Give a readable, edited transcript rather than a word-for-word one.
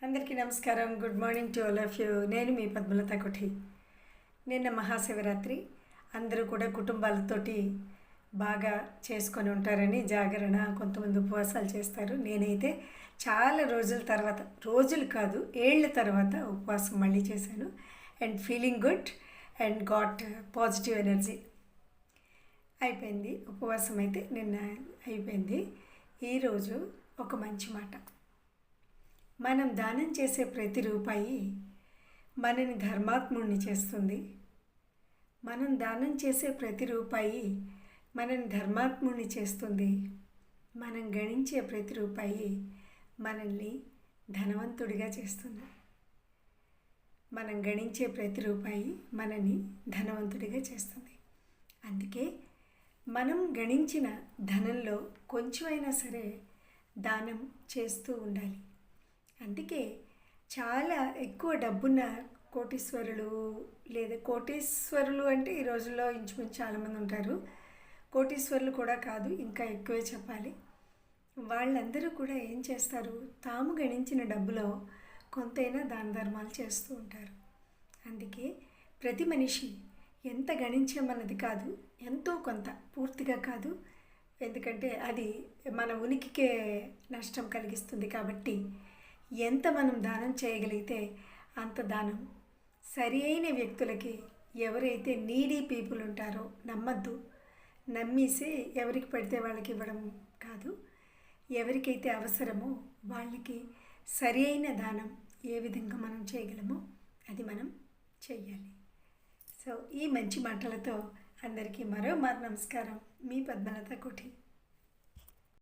అందరికీ నమస్కారం. Good morning to all of you. నేను మీ పద్మలత కొఠి. నిన్న మహాశివరాత్రి అందరూ కూడా కుటుంబాలతోటి బాగా చేసుకొని ఉంటారని జాగరణ, కొంతమంది ఉపవాసాలు చేస్తారు. నేనైతే చాలా రోజుల తర్వాత, రోజులు కాదు ఏళ్ళ తర్వాత ఉపవాసం మళ్ళీ చేశాను. And feeling good and got positive energy. అయిపోయింది ఉపవాసం, అయితే నిన్న అయిపోయింది. ఈరోజు ఒక మంచి మాట. మనం దానం చేసే ప్రతి రూపాయి మనని ధర్మాత్ముడిని చేస్తుంది. మనం దానం చేసే ప్రతి రూపాయి మనని ధర్మాత్ముడిని చేస్తుంది. మనం గణించే ప్రతి రూపాయి మనల్ని ధనవంతుడిగా చేస్తుంది. మనం గణించే ప్రతి రూపాయి మనని ధనవంతుడిగా చేస్తుంది. అందుకే మనం గణించిన ధనంలో కొంచెమైనా సరే దానం చేస్తూ ఉండాలి. అందుకే చాలా ఎక్కువ డబ్బున్న కోటీశ్వరులు, లేదా కోటీశ్వరులు అంటే ఈ రోజుల్లో ఇంచుమించు చాలామంది ఉంటారు. కోటీశ్వరులు కూడా కాదు, ఇంకా ఎక్కువే చెప్పాలి. వాళ్ళందరూ కూడా ఏం చేస్తారు, తాము గణించిన డబ్బులో కొంతైనా దాన ధర్మాలు చేస్తూ ఉంటారు. అందుకే ప్రతి మనిషి ఎంత గణించామన్నది కాదు, ఎంతో కొంత, పూర్తిగా కాదు, ఎందుకంటే అది మన ఉనికికే నష్టం కలిగిస్తుంది. కాబట్టి ఎంత మనం దానం చేయగలిగితే అంత దానం సరి అయిన వ్యక్తులకి, ఎవరైతే నీడీ పీపుల్ ఉంటారో, నమ్మద్దు, నమ్మేసి ఎవరికి పడితే వాళ్ళకి ఇవ్వడం కాదు, ఎవరికైతే అవసరమో వాళ్ళకి సరి అయిన దానం ఏ విధంగా మనం చేయగలమో అది మనం చెయ్యాలి. సో ఈ మంచి మాటలతో అందరికీ మరో నమస్కారం. మీ పద్మలత కొఠి.